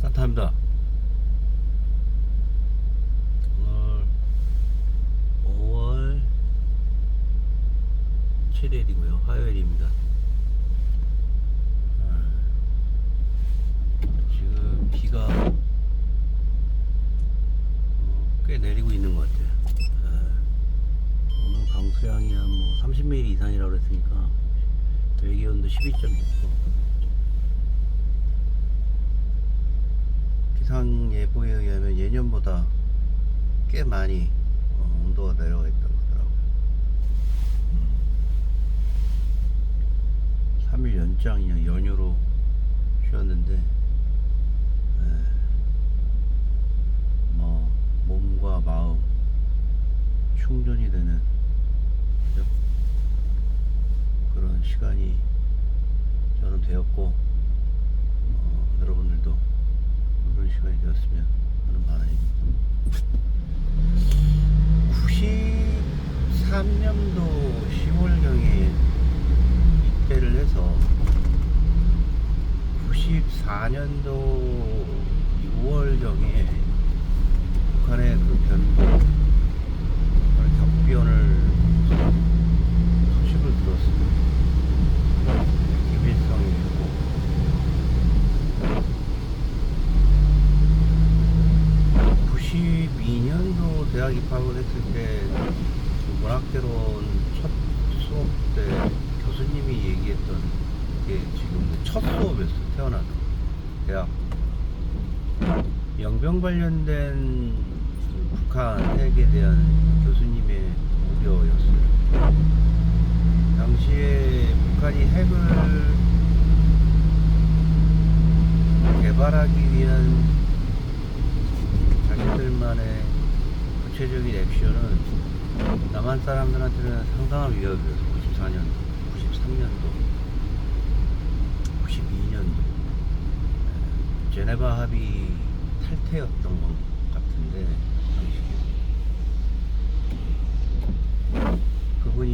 산타입니다. 오늘 5월 7일이고요. 화요일입니다. 지금 비가 꽤 내리고 있는 것 같아요. 오늘 강수량이 한 30mm 이상이라고 그랬으니까 외기온도 12.6도. 기상 예보에 의하면 예년보다 꽤 많이 온도가 내려가 있다고 하더라고요. 3일 연장이냐 연휴로 쉬었는데 뭐 몸과 마음 충전이 되는 그런 시간이 저는 되었고 여러분들도 그런 시간이 되었으면 하는 바람입니다. 93년도 10월경에 입대를 해서 94년도 6월경에 북한의 그 변동, 북한의 격변을 소식을 들었습니다. 김일성이 있고 92년도 대학 입학을 했을 때 문학개론 첫 수업 때 교수님이 얘기했던 게 지금 첫 수업이었어요. 태어나서 대학 영병 관련된 북한 핵에 대한 교수님의 우려였어요. 당시에 북한이 핵을 개발하기 위한 자신들만의 구체적인 액션은 남한 사람들한테는 상당한 위협이었어요. 94년도, 93년도, 92년도 제네바 합의 탈퇴였던 것 같은데 당시에 그분이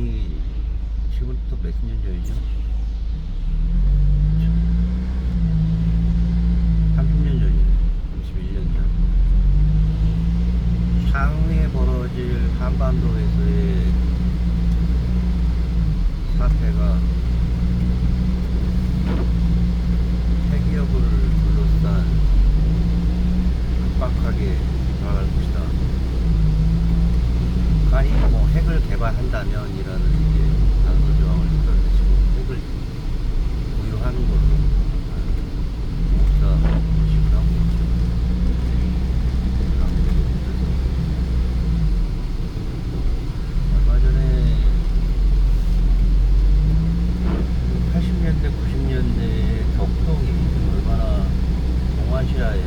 지금부터 몇 년 전이죠? 30년 전이에요. 31년 전. 향후에 벌어질 한반도에서의 사태가 핵위협을 둘러싼 급박하게 다가갈 것이다. 북한이 뭐 핵을 개발한다면 이라는 이제 단서 조항을 했는데 지금 핵을 보유하는 걸로 모두다 인식을 하고 있죠. 얼마 전에 80년대, 90년대의 격동이 얼마나 동아시아에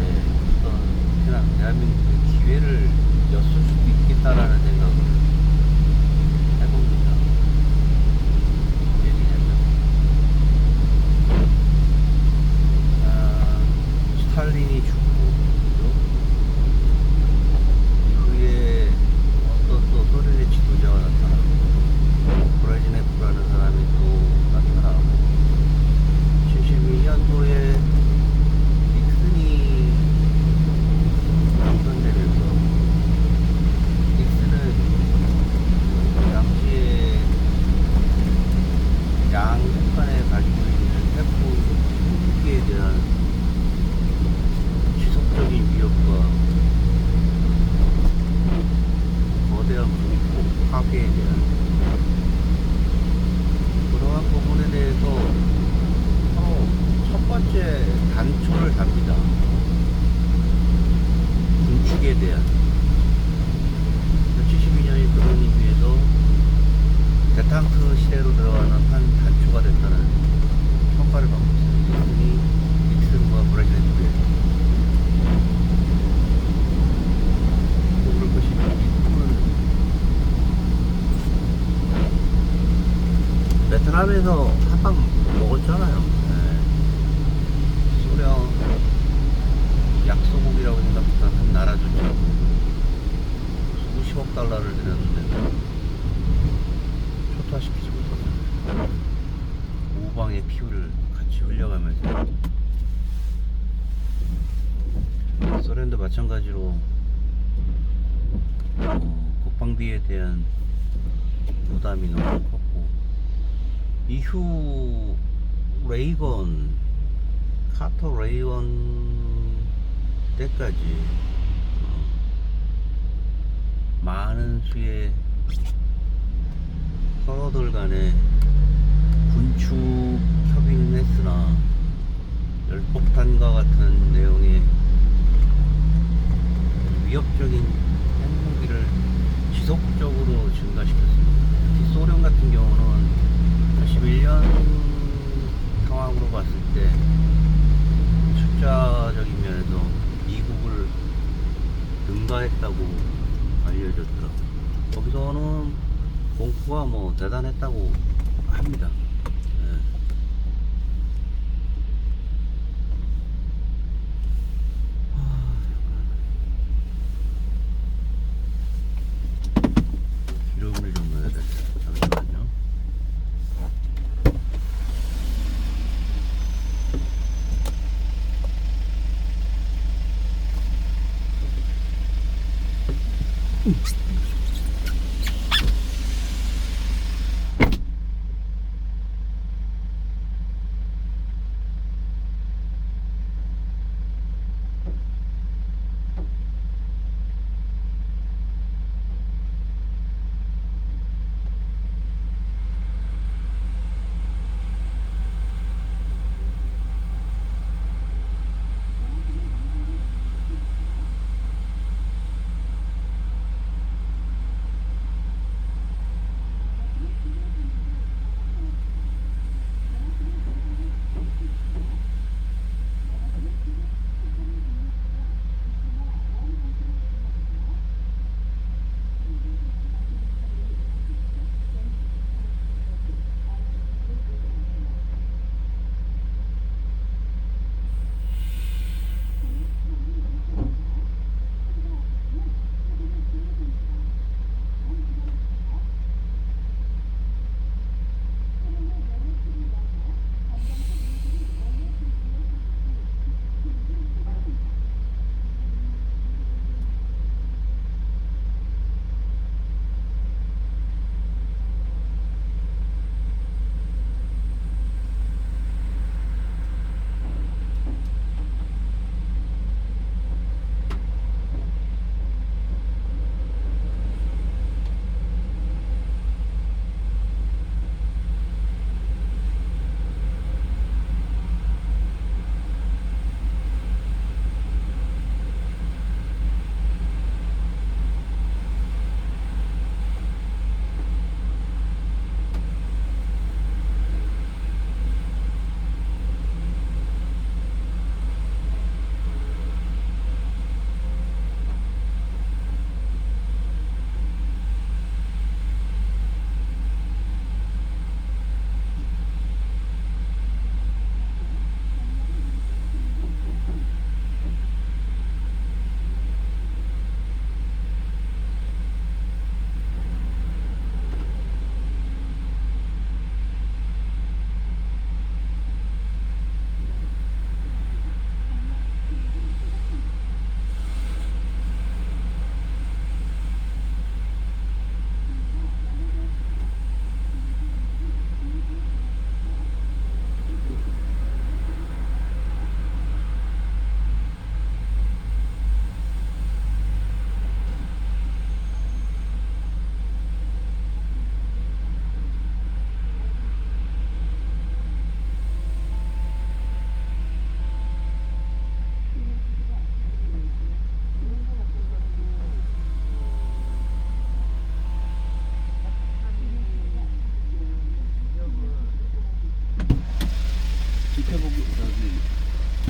어떤 대한민국의 기회를 였을 수도 있겠다라는 생각을 해봅니다. 얘기냐면 스탈린이 죽고 이후에 어떤 또 소련의 지도자가 나타나고 브레즈네프라는 사람이 또 나타나고 72년도에 닉슨이 당선되면서 닉슨은 당시에 양국 간에 가지고 있는 핵무기에 대한 지속적인 위협과 거대한 분포 파괴에 대한 그러한 부분에 대해서 서로 첫 번째 단초를 답니다. 군축에 대한 72년이 그런 의미에서 대탕크 시대로 들어가는 한 단초가 됐다는 평가를 받고 있습니다. 닉슨과 브레즈네프에 그럴 것입니다. 미국은 베트남에서 한방 먹었잖아요. 소련 약소국이라고 생각했던 한 나라조차 수십억 달러를 들였는데 초토화시키지 못하잖아요. 우방의 피부를 같이 흘려가면서 마찬가지로 국방비에 대한 부담이 너무 컸고, 이후 레이건, 카터 레이건 때까지 많은 수의 서로들 간에 군축 협의는 했으나 열폭탄과 같은 내용의 위협적인 핵무기를 지속적으로 증가시켰습니다. 특히 소련 같은 경우는 81년 상황으로 봤을 때 숫자적인 면에서 미국을 능가했다고 알려졌더라고요. 거기서는 공포가 뭐 대단했다고 합니다. 기름을 좀 넣어야 돼. 잠시만요.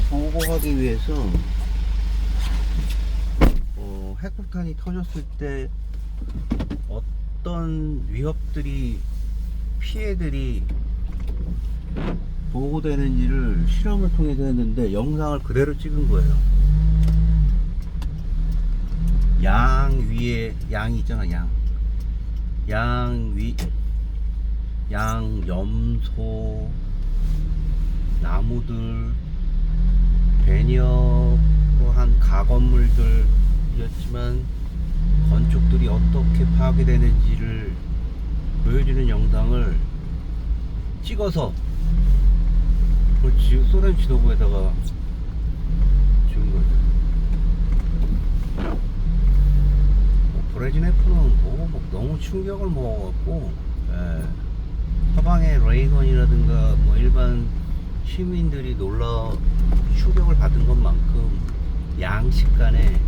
보호하기 위해서 핵폭탄이 터졌을 때 어떤 위협들이, 피해들이 보고되는지를 실험을 통해서 했는데 영상을 그대로 찍은 거예요. 양 위에 양이 있잖아. 양 위, 양 염소, 나무들, 배녀, 한 가건물들이었지만 건축들이 어떻게 파괴되는지를 보여주는 영상을 찍어서 소련 지도부에다가 지운 거죠. 브레즈네프는 뭐 너무 충격을 먹어갖고, 서방의 레이건이라든가 뭐 일반 시민들이 놀라 충격을 받은 것만큼 양측 간에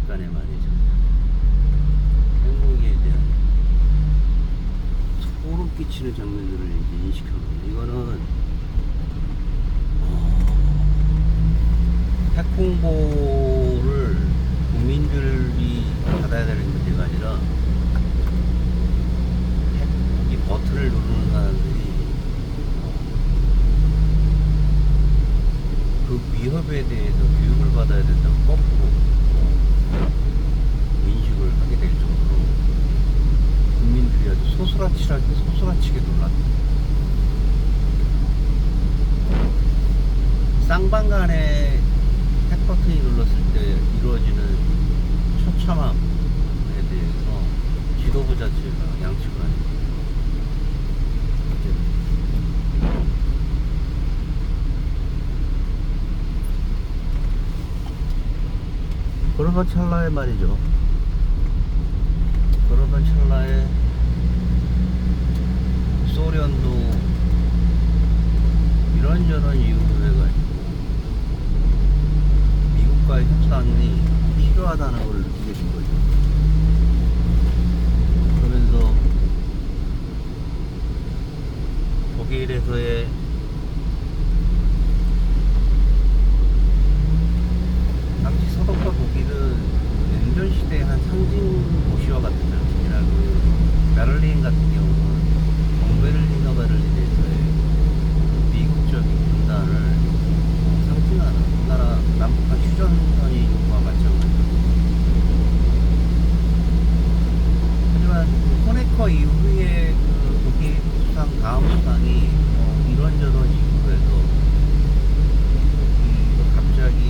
말이죠, 행복에 대한 소름 끼치는 장면들을 이제 인식하거든요. 이거는 핵 홍보를 국민들이 받아야 되는 문제가 아니라 핵 무기 버튼을 누르는 사람들이 그 위협에 대해서 교육을 받아야 된다고 거꾸로 인식을 하게 될 정도로 국민들이 아주 소스라치게 놀랐다. 쌍방간에 핵 버튼이 눌렀을 때 이루어지는 처참함에 대해서 지도부 자체가 양측을 하니까 그러던 찰나에 말이죠. 그러던 찰나에 소련도 이런저런 이유로 해가지고 미국과의 협상이 필요하다는 걸 느끼게 된 거죠. 그러면서 독일에서의 당시 서독과 독일은 냉전 시대의 한 상징 도시와 같은 장면이라, 베를린 같은 경우는 동베를린과 베를린에서의 미국적인 분단을 상징하는 우리나라 남북한 휴전선과 마찬가지로. 하지만 호네커 이후에 그 독일 수상 다음 수상이 이런저런 이유로 해서 갑자기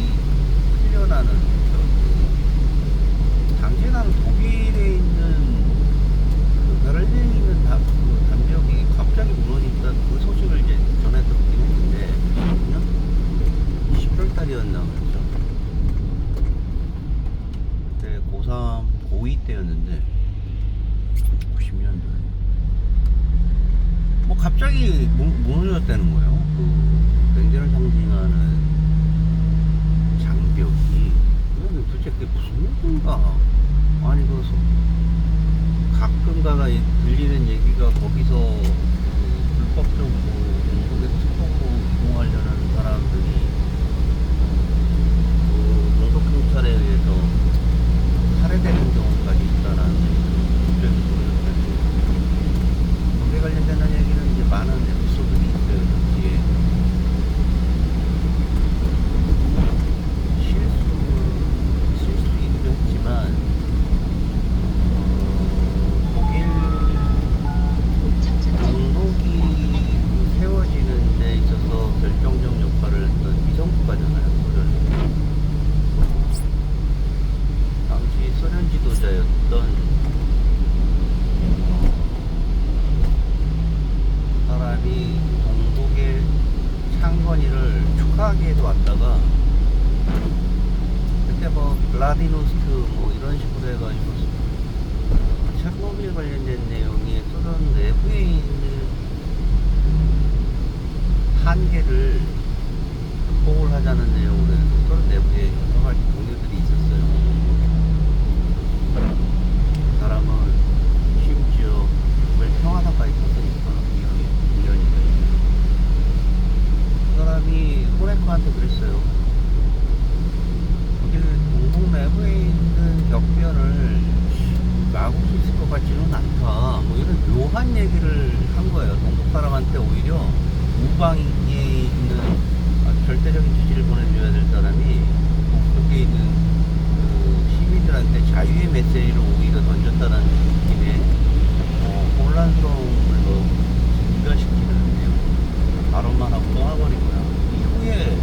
풀려나는, 당시에 나는 독일에 있는 베를린에 있는 담력이 갑자기 무너진다, 그 소식을 이제 전해 듣긴 했는데 11월달이었나 그랬죠. 그때 고3 고2 때였는데 90년도에 뭐 갑자기 무너졌다는 거예요. 그 냉전을 상징하는 장벽이. 도대체 그게 무슨 얘기인가? 아니 그 가끔가다 들리는 얘기가 거기서 불법적으로 영국에서 서독으로 이동하려는 사람들이 그 동독 경찰에 의해서 살해되는 경우까지 있다라는 얘기를 들었어요. 거기에 관련된 얘기는 이제 많은 에피소드들이 있어요. 뒤에 실수이기도 했지만 독일 동독이 세워지는 데 있어서 결정적 역할을 했던 위성국가잖아요, 소련이. 당시 소련 지도자였던 사람이 동독의 창건이를 축하하기에도 왔다가, 그때 뭐 블라디노스트 뭐 이런 식으로 해가지고 체르노빌 관련된 내용이 소련 내부에 있는 한계를 극복을 하자는 내용으로 해서 소련 내부에 여러 가지 공유들이 있었어요. 그 사람은 심지어 노벨 평화상까지 탔으니까 이후에 2년이가. 그 사람이 호네커한테 그랬어요. 독일 동독 내부에 있는 격변을 막을 수 있을 것 같지는 않다, 뭐 이런 묘한 얘기를 한 거예요. 동독 사람한테 오히려 우방에 있는 아주 절대적인 지지를 보내줘야 될 사람이 동독에 있는 그 시민들한테 자유의 메시지를 오히려 던졌다는 느낌의 혼란스러움을 증가시키는 내용 발언만 하고 떠나버린 거야. 이후에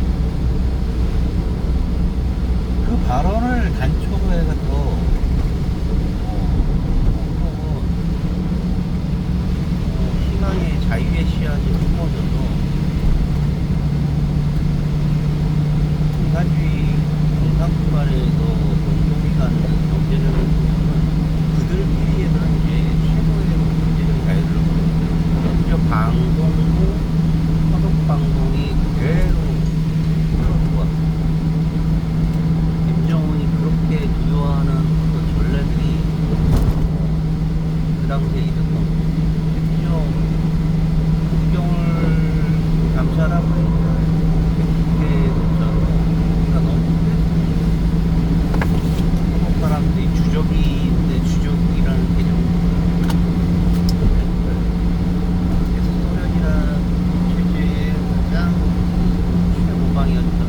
대장이었던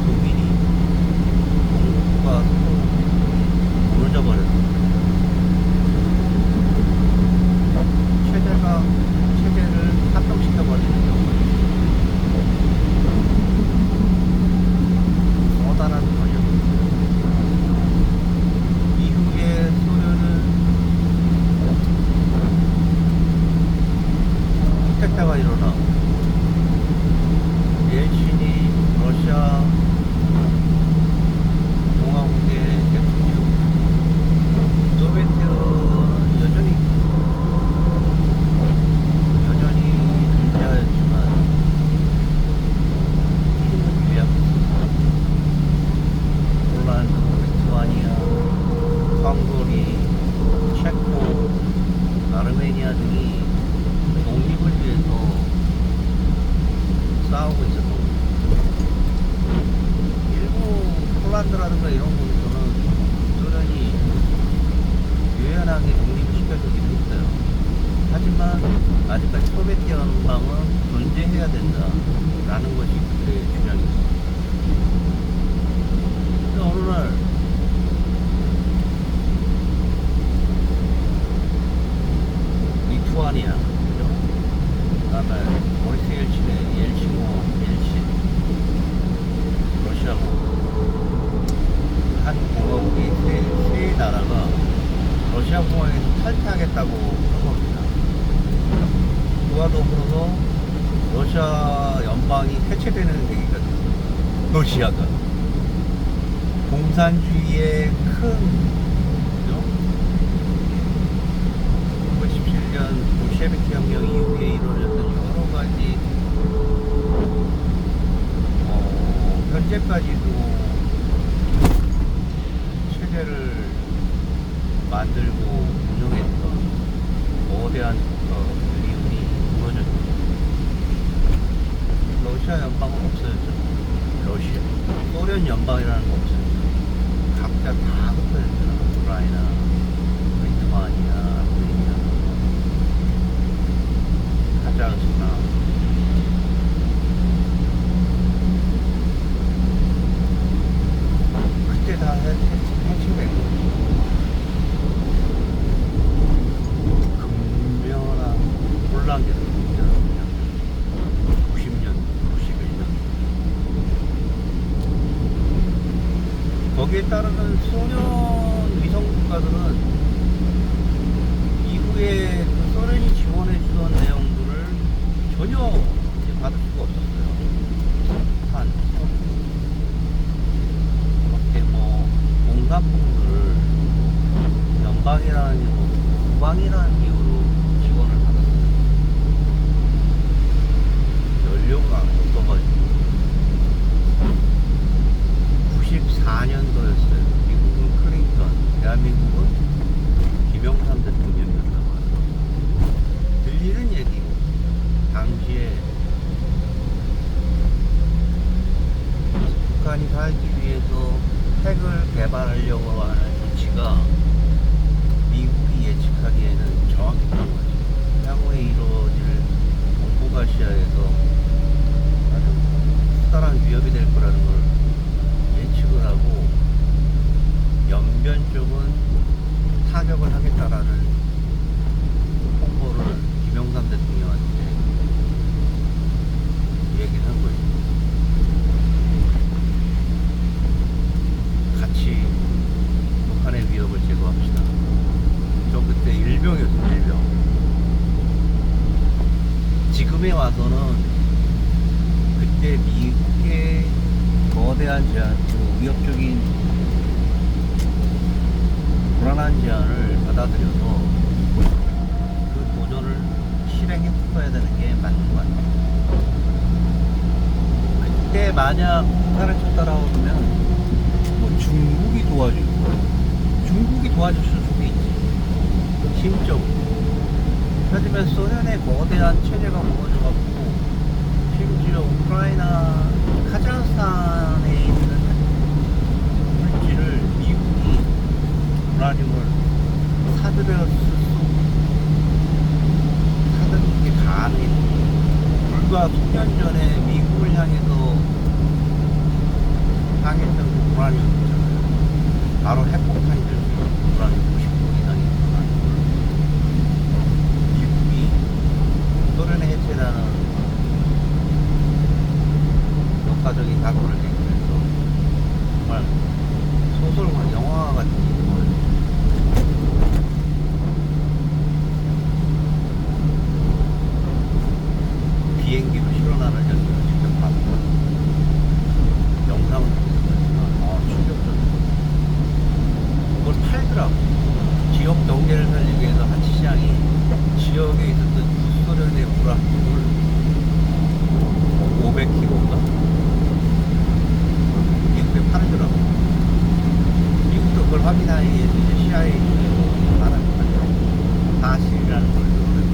독일이 동북과 서로 무너져 버렸어요. 체제를 합병시켜버리는 경우에 커다란 권력이었어요. 이후에 소련은 쿠데타가 일어나고 옐친이 러시아 공화국의 대통령, 소비에트는 여전히 존재하였지만 힘은 유약했습니다. 폴란드, 리투아니아, 헝가리, 체코, 아르메니아 등이 독립을 위해서 싸우고 있었던 거예요. 일부 폴란드라든가 이런 곳에서는 소련이 유연하게 독립을 시켜주기도 했어요. 하지만 아직까지 소비에트 연방은 존재해야 된다라는 것이 그들의 주장이었어요. 근데 어느 날 리투아니아, 그죠? 그다음에 보리스 옐친, 러시아고 한 공화국이 세 나라가 러시아 공화국에서 탈퇴하겠다고 한 겁니다. 그와 더불어서 러시아 연방이 해체되는 계기가 됐어요. 러시아가 공산주의의 큰 1917년 볼셰비키 혁명 이후에 이루어졌던 여러 가지 현재까지도 체제를 만들고 운영했던 거대한 국가들이 무너졌죠. 러시아 연방은 없어졌죠. 소련 연방이라는 거 없어졌죠. 각자 다 흩어졌잖아. 우크라이나, 리투아니아, 아르메니아, 카자흐스탄. 그때 다 해체된 거죠. 극명한 혼란계를 90년, 91년. 거기에 따르는 소련 위성 국가들은 이후에 그 소련이 지원해주던 내용들을 전혀 이제 받을 수가 없었어요. 한 그렇게 공산품들을 연방이라는 이유로, 국방이라는 이유로 지원을 받았어요. 연료가 없어가지고 94년도였어요. 미국은 클린턴, 대한민국은 김영삼 대통령이었다고 하더라고요. 들리는 얘기고, 당시에 북한이 살기 위해서 핵을 개발하려고 하는 조치가 미국이 예측하기에는 정확했던 거죠. 향후에 이루어질 동북아시아에서 아주 커다란 위협이 될 거라는 걸 예측을 하고 연변쪽은 타격을 하겠다라는 홍보를 김영삼 대통령한테 얘기를 한 거죠. 같이 북한의 위협을 제거합시다. 저 그때 일병이었어요. 일병. 지금에 와서는 그때 미국의 거대한 제안, 위협적인 불안한 제안을 받아들여서 그 도전을 실행해 풀어야 되는 게 맞는 것 같아요. 그때 만약 북한을 쳤다라고 하면 중국이 도와줄 수도 있지. 심적으로. 하지만 소련의 거대한 체제가 무너져갖고 심지어 우크라이나, 카자흐스탄에 있는 물질을 미국이 우라늄을 사들이는 게 가능했고 불과 10년 전에 미국을 향해서 역사적인 사건을 계기해서 정말 소설과 영화 같은 걸 비행기로 실어나는 연기를 직접 봤고 영상을 보니까 충격적이야. 그걸 팔더라고. 지역 경제를 살리기 위해서 하치시장이 지역에 있었던 구소련의 불합금을 500kg인가? 미국에 팔더라고. 미국도 그걸 확인하기 위해서 이제 CIA 중에서 사람이 팔더라고. 사실이라는 걸 드러내고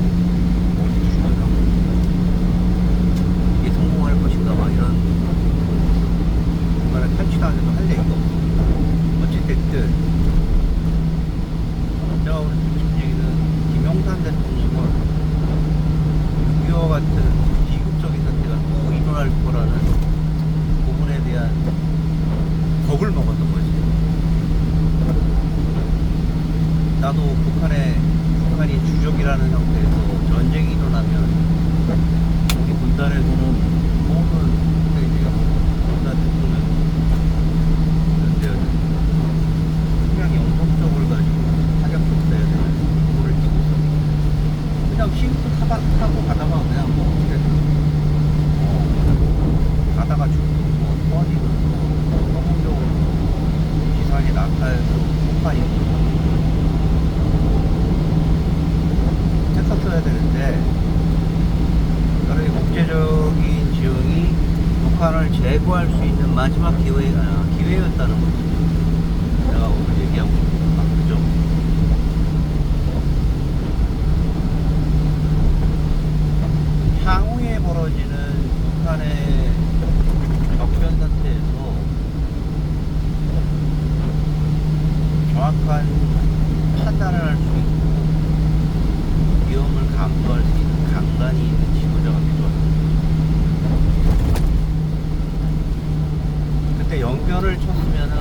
어디 주변하고 이게 성공할 것인가 막 이런 중간에 탈취도 안 해도 할 얘기가 없어. 어찌됐든 제가 오늘 듣는 얘기는 김영삼 대통령은 6.25 같은 비극적인 사태가 또 일어날 거라는 부분에 대한 겁을 먹었던 거지. 나도 북한이 주적이라는 형태에서 전쟁이 일어나면 우리 군단에서는 모든 페이지가 군단 대통령 연대야 그냥 영성적을 가지고 타격했어야 되는 물을 띄고 있었는데 그냥 시위도 타고 가다가 그냥 뭐 어떻게 가다가 죽고 뭐 터지고 뭐 성공적으로 기상에 낙하해서 폭발이고 했었어야 되는데 여러 국제적인 지형이 북한을 제거할 수 있는 마지막 기회였다는 거지. 내가 오늘 얘기하고 싶은 건 그죠? 향후에 벌어지는 북한의 적변 사태에서 정확한 판단을 할 수 있고 위험을 감수할 수 있는 강단이 있는 지도자가 필요합니다. 그때 영변을 쳤으면은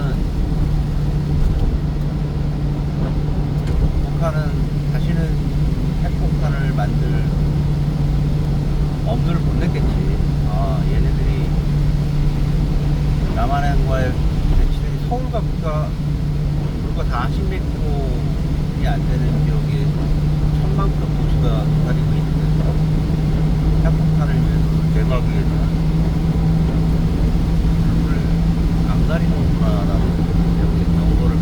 북한은 다시는 핵폭탄을 만들 엄두를 못 냈겠지. 얘네들이 남한과의 대치는 서울과 불과 40몇 킬로이 안 되는 지역에 1000만 킬로 도시가 가지고 있는데 핵폭탄을 위해서 제거하기 위해서 그걸 안 가리는구나라는 경고를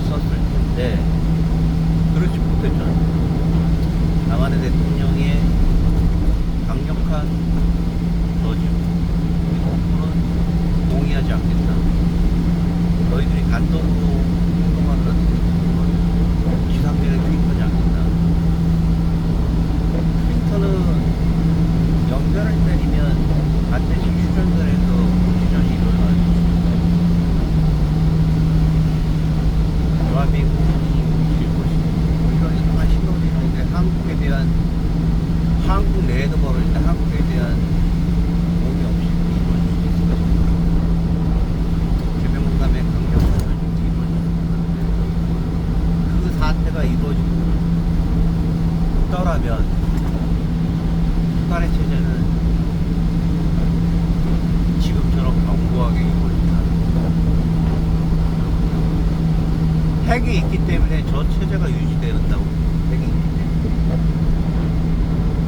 보냈었을 텐데 그렇지 못했잖아. 남한의 대통령의 강력한 저지 미국은 동의하지 않겠다. 너희들이 간도로 행동하는 지상전에 투입하지 않겠다. 클린턴은 연변을 때리면 반드시 휴전선에서 휴전이 일어날 수 있습니다. 대한민국이 움직일 것이고 이런 이상한 신호를 이런데 한국 내에도 벌어질 때 한국에 대한 공이 없이 이루어질 수 있을 것입니다. 개명감의 강력한 전쟁이 이루어질 수 있는데 그 사태가 이루어지고 있더라면 북한의 체제는 지금처럼 견고하게 이루어진다. 핵이 있기 때문에 저 체제가 유지된다고. 핵이 있기 때문에.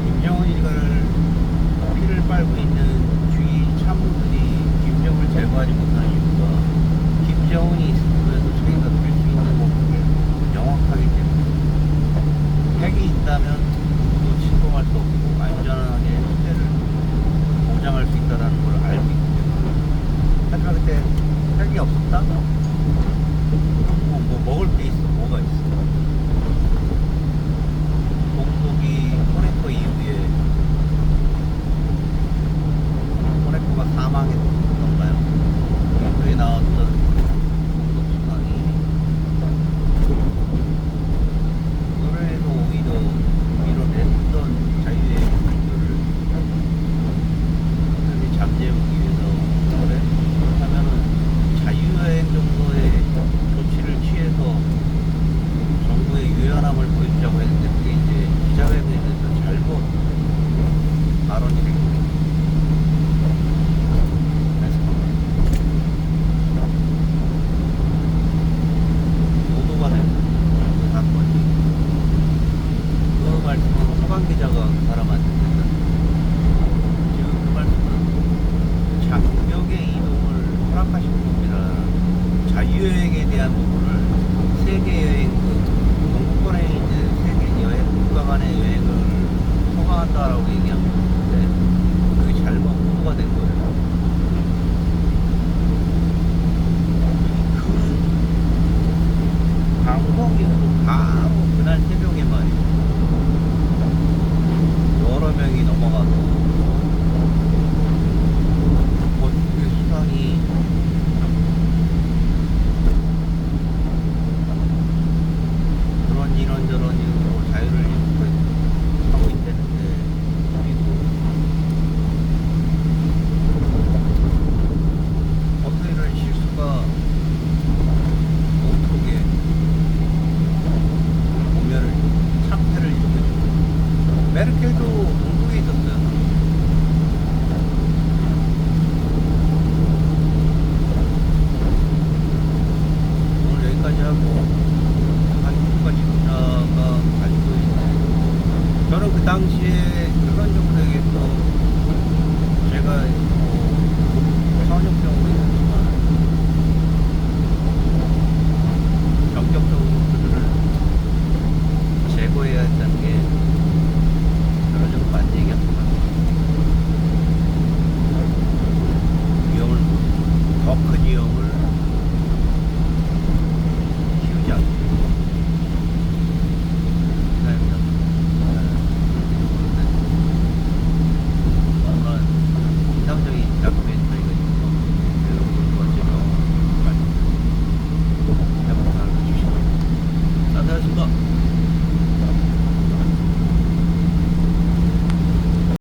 김정은이를 피를 빨고 있는 주위 참모들이 김정은을 제거하지 못하는 이유가 김정은이 있으면서 자기가 누릴 수 있는 목표가 명확하기 때문에 핵이 있다면 누구도 침공할 수 없고 안전하게 체제를 보장할 수 있다는 걸 알고 있기 때문에 하지만 그때 핵이 없었다?